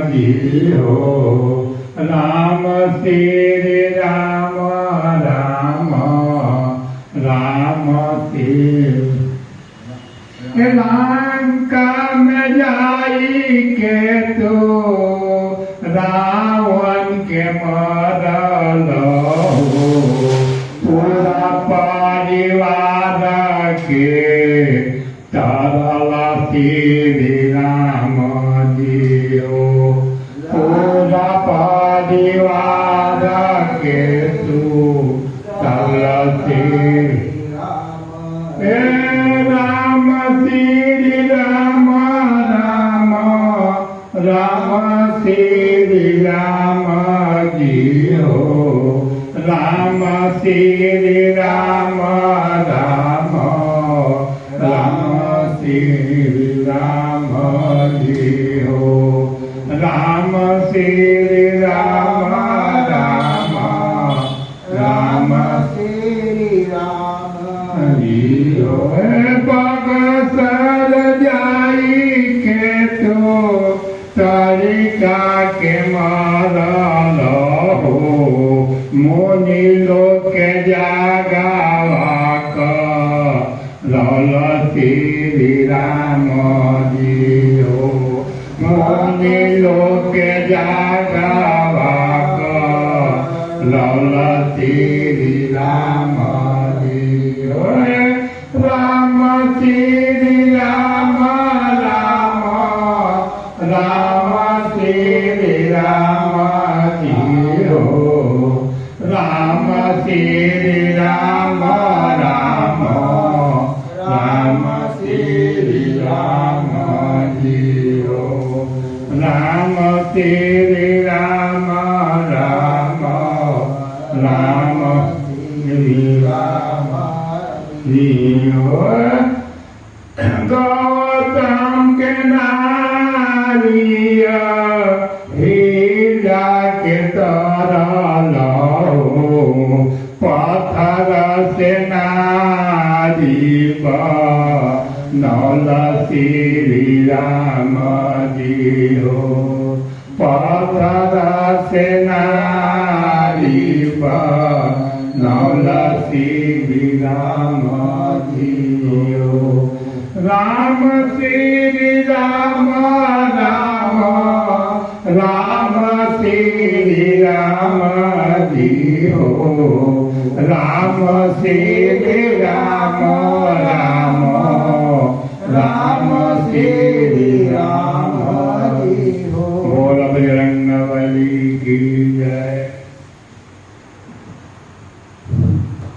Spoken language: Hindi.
जी हो। राम श्री राम राम राम श्री लंका में जाई के तो रावण के मरल पूरा परिवार के तरल श्री राम जी हो। पूरा परिवार के तू तरल श्री राम श्री राम राम राम श्री राम जी हो। राम श्री राम राम राम श्री राम जी हो। राम श्री राम राम राम श्री राम जी हो। बगसर जाई के तो तरिका के मरल हो। मुनि लोग के जागावा करल श्री राम जी हो। मुनि लोग के जागावा करल श्री राम जी हो। राम श्री राम राम राम श्री राम जी हो। राम श्री राम राम राम श्री राम जी हो। राम श्री राम राम राम श्री राम जी हो। गौतम के नारिया हीरा के तरल हो। पत्थर से नारी बनल श्री राम जी हो। पत्थर से नारी बनल श्री राम जी हो। राम श्री राम राम राम श्री राम जी हो। राम श्री राम राम राम श्री राम जी हो। बोल बजरंगबली की जय।